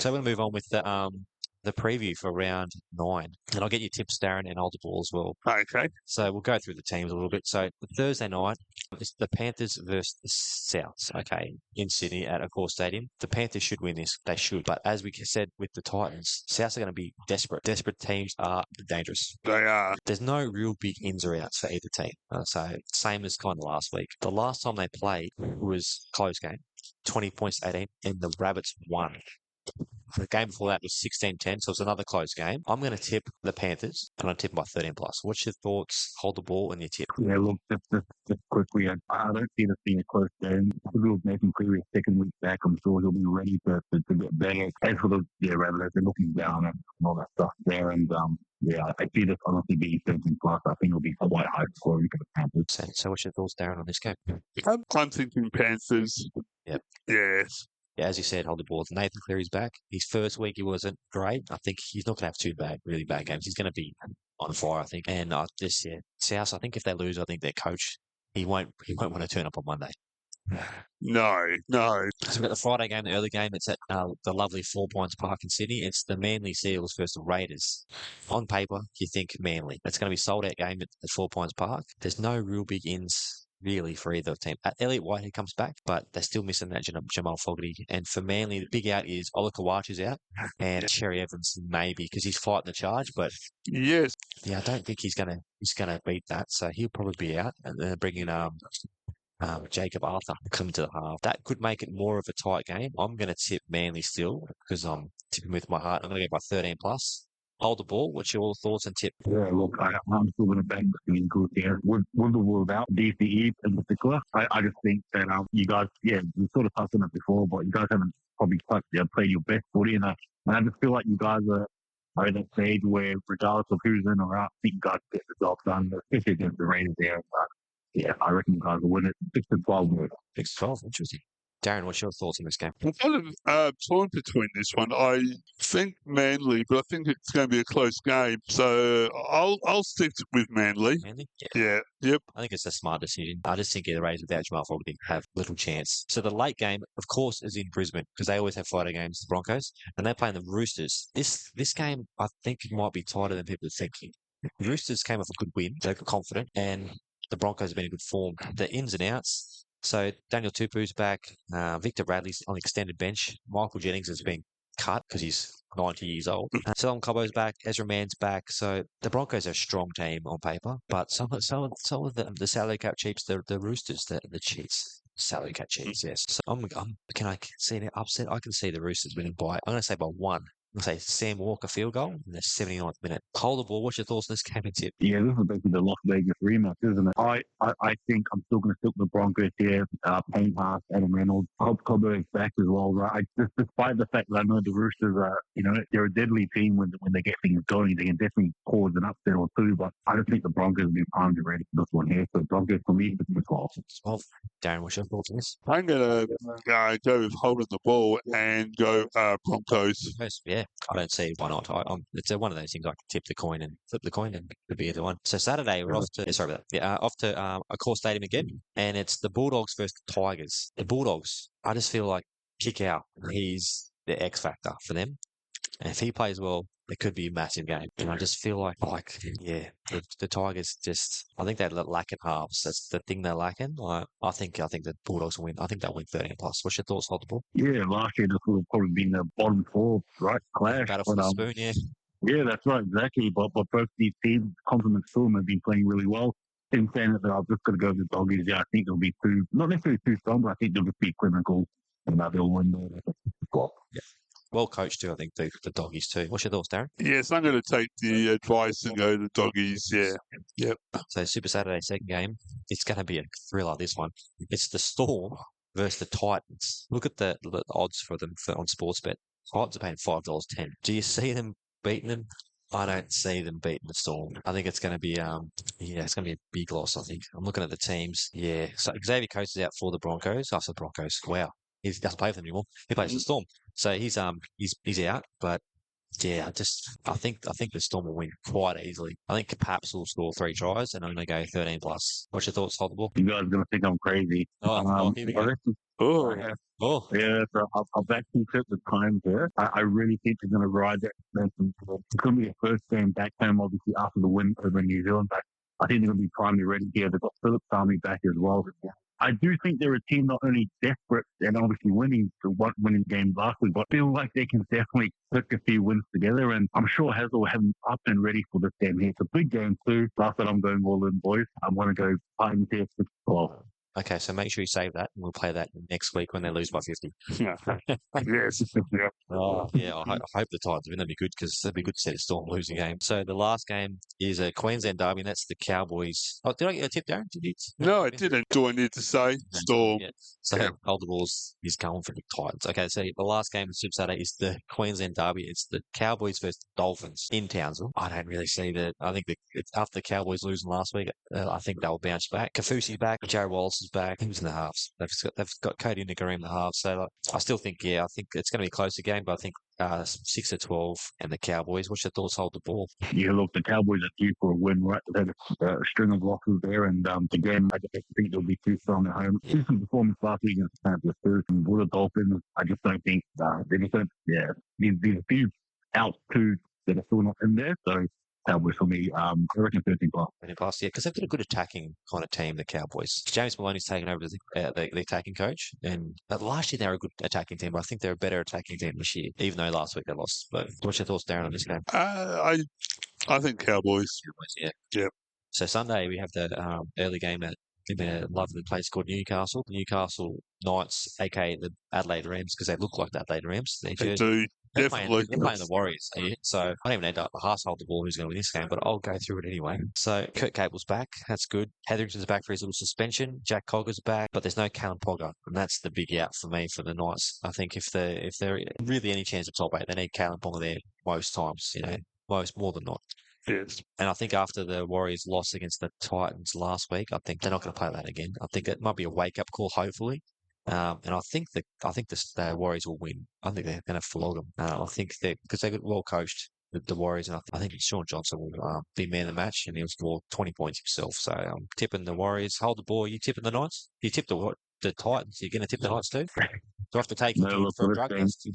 So we'll move on with the preview for round 9. And I'll get your tips, Darren, and I'll the ball as well. Okay. So we'll go through the teams a little bit. So Thursday night, it's the Panthers versus the Souths, okay, in Sydney at Accor Stadium. The Panthers should win this. They should. But as we said with the Titans, Souths are going to be desperate. Desperate teams are dangerous. They are. There's no real big ins or outs for either team. So same as kind of last week. The last time they played was close game, 20 points to 18, and the Rabbits won. The game before that was 16-10, so it's another close game. I'm going to tip the Panthers, and I'm tipping by 13 plus. What's your thoughts? Hold the ball and your tip. Yeah, look, just quickly, I don't see this being a close game. We'll make him clear his second week back. I'm sure he'll be ready to get better. As for the, Rabbits, they're looking down and all that stuff there. And, I see this honestly being 13 plus. I think it'll be quite high scoring for the Panthers. So what's your thoughts, Darren, on this game? I'm thinking Panthers. Yep. Yes. Yeah, as you said, hold the ball. Nathan Cleary's back. His first week, he wasn't great. I think he's not going to have two really bad games. He's going to be on fire, I think. And South, I think if they lose, I think their coach, he won't want to turn up on Monday. No. So we've got the Friday game, the early game. It's at the lovely 4 Points Park in Sydney. It's the Manly Seals versus the Raiders. On paper, you think Manly. It's going to be a sold-out game at 4 Points Park. There's no real big ins really for either team. Elliot Whitehead comes back, but they're still missing that Jamal Fogarty. And for Manly, the big out is Olakawachu's out, and Cherry Evans maybe because he's fighting the charge. But yes, I don't think he's gonna beat that. So he'll probably be out, and then bringing Jacob Arthur coming to the half. That could make it more of a tight game. I'm going to tip Manly still because I'm tipping with my heart. I'm going to go by 13 plus. Hold the ball. What's your thoughts and tip? Yeah, look, I'm still going to bang the Eagles here. With the world out, DCE in particular, I just think that you guys, we sort of touched on it before, but you guys haven't probably played your best footy, and I just feel like you guys are at that stage where, regardless of who's in or out, I think you guys get the job done, especially against the Raiders there. But I reckon you guys will win it 6-12. 6-12, interesting. Darren, what's your thoughts on this game? I'm kind of torn between this one. I think Manly, but I think it's going to be a close game. So I'll stick with Manly. Manly? Yeah. Yep. I think it's a smart decision. I just think the Raiders without Jamal Fogarty have little chance. So the late game, of course, is in Brisbane because they always have Friday games, the Broncos, and they're playing the Roosters. This game, I think, might be tighter than people are thinking. The Roosters came off a good win. They're confident, and the Broncos have been in good form. The ins and outs. So Daniel Tupu's back. Victor Radley's on the extended bench. Michael Jennings has been cut because he's 90 years old. Solomon Cobbo's back. Ezra Mann's back. So the Broncos are a strong team on paper, but some of the salary cap cheats, the Roosters, the cheats. Salary cap cheats, yes. So can I see an upset? I can see the Roosters winning by, I'm going to say by 1. I'm going to say Sam Walker field goal in the 79th minute. Hold the ball. What's your thoughts on this game and tip? Yeah, this is basically the Las Vegas rematch, isn't it? I think I'm still going to stick with the Broncos here. Payne Haas, Adam Reynolds. Hope Cobbo is back as well, right? Despite the fact that I know the Roosters are, they're a deadly team when they get things going. They can definitely cause an upset or two, but I don't think the Broncos will be primed and ready for this one here. So Broncos for me, it's the 12. 12. Darren, what's your thoughts on this? I'm going to go with holding the ball and go Broncos. Yeah, I don't see why not. It's one of those things I can tip the coin and flip the coin and it could be either one. So Saturday we're off to Accor Stadium again, and it's the Bulldogs versus the Tigers. The Bulldogs, I just feel like kick out. He's the X factor for them. And if he plays well, it could be a massive game. And I just feel like the Tigers I think they're lacking halves. That's the thing they're lacking. I think the Bulldogs will win. I think they'll win 13 plus. What's your thoughts, Hold the Ball? Yeah, last year this would have probably been the bottom 4, right? Clash. Battle for the spoon, yeah. Yeah, that's right, exactly. But both these teams, compliment Storm, have been playing really well. In saying that, I'm just going to go with the Doggies. Yeah, I think they'll be not necessarily too strong, but I think they'll just be clinical and they'll win the squad. Yeah. Well coached too, I think, the Doggies too. What's your thoughts, Darren? Yes, I'm going to take the advice and go the Doggies, yeah. Yep. So Super Saturday, second game. It's going to be a thriller, this one. It's the Storm versus the Titans. Look at the odds for them on Sportsbet. Titans are paying $5.10. Do you see them beating them? I don't see them beating the Storm. I think it's going to be, it's going to be a big loss, I think. I'm looking at the teams. Yeah. So Xavier Coates is out for the Broncos. After the Broncos. Wow. He doesn't play for them anymore. He plays for the Storm. So he's out, but Yeah, I think the Storm will win quite easily. I think Paps will score 3 tries, and I'm going to go 13 plus. What's your thoughts, Hold the ball? You guys are going to think I'm crazy. Here we I go. reckon, Oh, Oh, yeah, so I'll back you at the time there. I really think they're going to ride that momentum. It's going to be a first game back home, obviously, after the win over New Zealand. But I think they're going to be primarily ready here. They've got Phillips Army back as well. I do think they're a team not only desperate and obviously winning games last week, but feel like they can definitely put a few wins together. And I'm sure Hazel will have them up and ready for this game here. It's a big game too. Last time I'm going all in, boys. I'm going to go Titans here 6-12. okay. So make sure you save that, and we'll play that next week when they lose by 50. yeah. Yes. Yeah. Oh, yeah. I hope the Titans win. That'd be good because that'd be good to see the Storm losing game. So the last game is a Queensland derby, and that's the Cowboys. Oh, did I get a tip, Darren? Did you? No, I didn't. Do I need to say? Storm. Yeah. So Yeah. Hold the Balls is going for the Titans. Okay, so the last game of Super Saturday is the Queensland derby. It's the Cowboys versus Dolphins in Townsville. I don't really see that. I think it's after the Cowboys losing last week. I think they'll bounce back. Kafusi's back. Jared Wallace is back. He was in the halves. They've got Cody Nickering in the halves. So I still think, I think it's going to be a closer game, but I think 6-12 and the Cowboys. What's your thoughts? Hold the ball. Yeah, look, the Cowboys are due for a win, right? They've had a string of losses there, and again, I just think they'll be too strong at home. Decent performance last week against the Panthers too. And with the Dolphins, I just don't think they just don't. Yeah, there's a few outs too that are still not in there. So Cowboys for me, I reckon 13 plus. Plus, yeah, because they've got a good attacking kind of team, the Cowboys. James Maloney's taken over as the attacking coach, and last year they were a good attacking team, but I think they're a better attacking team this year, even though last week they lost. But what's your thoughts, Darren, on this game? I think Cowboys. Yeah. Yep. So Sunday we have the early game at in a lovely place called Newcastle. The Newcastle Knights, aka the Adelaide Rams, because they look like the Adelaide Rams. They do. Definitely. They're playing the Warriors. So I don't even end up the household the ball who's going to win this game, but I'll go through it anyway. So Kurt Cable's back. That's good. Hetherington's back for his little suspension. Jack Cogger's back, but there's no Callum Pogger, and that's the big out for me for the Knights. I think if they're really any chance of top 8, they need Callum Pogger there most times. More than not. Yes. And I think after the Warriors lost against the Titans last week, I think they're not going to play that again. I think it might be a wake-up call, hopefully. And I think the Warriors will win. I think they're going to flog them. I think because they got well coached, the Warriors, and I think Sean Johnson will be man of the match, and he'll score 20 points himself. So I'm tipping the Warriors. Hold the ball. You tipping the Knights? You tip the Titans. You're going to tip the Knights too? Do I have to take you for a drug test?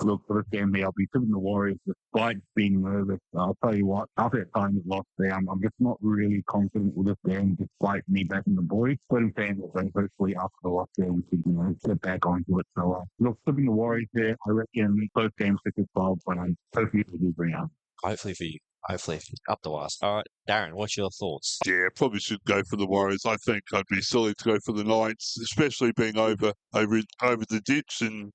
Look, for this game here, I'll be tipping the Warriors despite being nervous. I'll tell you what, after that time is lost there, I'm just not really confident with this game despite me backing the boys. But I'm saying that hopefully after the loss there, we could, get back onto it. So, look, tipping the Warriors there, I reckon both games 6-12, but hopefully we do bring out. Hopefully for you. Hopefully, up to us. All right, Darren, what's your thoughts? Yeah, probably should go for the Warriors. I think I'd be silly to go for the Knights, especially being over the ditch. And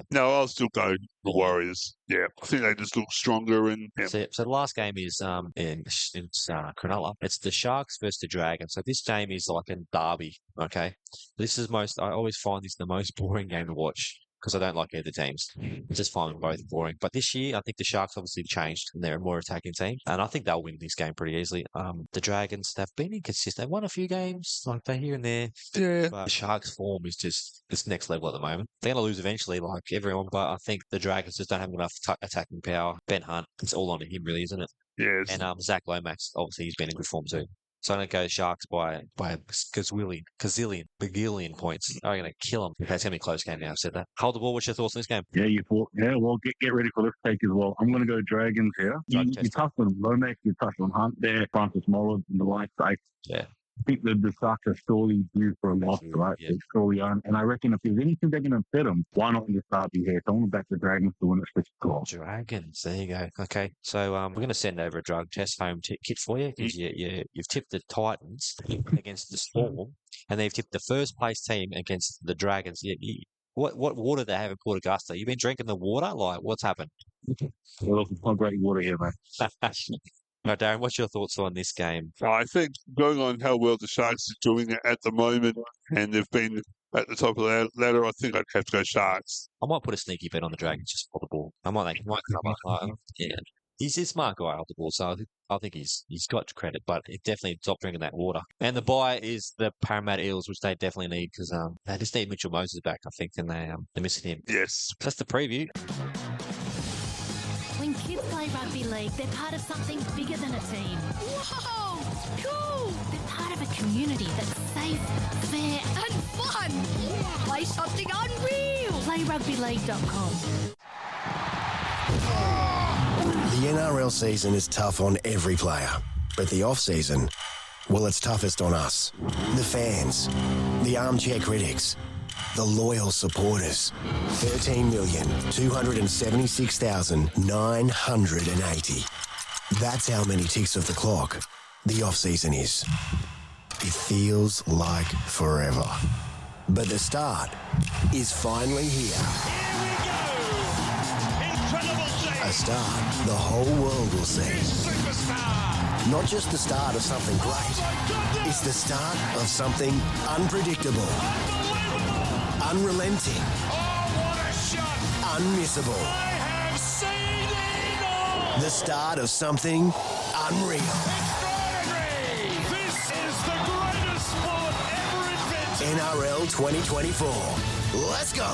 no, I'll still go the Warriors. Yeah, I think they just look stronger. And So the last game is in Cronulla. It's the Sharks versus the Dragons. So this game is like a derby. Okay, I always find this the most boring game to watch, because I don't like either teams. I just find them both boring. But this year, I think the Sharks obviously changed, and they're a more attacking team. And I think they'll win this game pretty easily. The Dragons, they've been inconsistent. They've won a few games, like they're here and there. yeah, But the Sharks' form is just this next level at the moment. They're going to lose eventually, like everyone. But I think the Dragons just don't have enough attacking power. Ben Hunt, it's all on him, really, isn't it? yes. And Zach Lomax, obviously, he's been in good form too. So I'm going to go Sharks by a bagillion points. I'm going to kill them. Okay, it's going to be a close game now. I've said that. Hold the ball. What's your thoughts on this game? Yeah, you thought. Yeah, well, get ready for this take as well. I'm going to go Dragons here. You touched on Lomax, you touched on Hunt there, Francis Moller and the likes. Yeah. I think the Sharks are surely due for a loss, right? Yeah. They surely are. And I reckon if there's anything they're going to fit them, why not in the derby here? So I'm going back to Dragons to win it 6-12. Dragons. There you go. Okay. So we're going to send over a drug test home kit for you, because you've tipped the Titans against the Storm, and they've tipped the first place team against the Dragons. What water do they have in Port Augusta? You been drinking the water? Like, what's happened? Well, it's not great water here, mate. Now, Darren, what's your thoughts on this game? I think going on how well the Sharks are doing at the moment, and they've been at the top of the ladder, I think I'd have to go Sharks. I might put a sneaky bet on the Dragons just for the ball. I might cover. Yeah. He's a smart guy off the ball, so I think he's got credit, but it definitely stop drinking that water. And the buy is the Parramatta Eels, which they definitely need, because they just need Mitchell Moses back, I think, and they're missing him. Yes. That's the preview. When kids play rugby league, they're part of something bigger than a team. Whoa! Cool! They're part of a community that's safe, fair And fun! Play something unreal! PlayRugbyLeague.com. The NRL season is tough on every player, but the off-season, well, it's toughest on us. The fans, the armchair critics, the loyal supporters. 13,276,980. That's how many ticks of the clock the off-season is. It feels like forever. But the start is finally here. A start the whole world will see. Not just the start of something great. It's the start of something unpredictable. Unrelenting. Unmissable. have seen it all! The start of something unreal. Extraordinary! This is the greatest sport ever invented! NRL 2024. Let's go!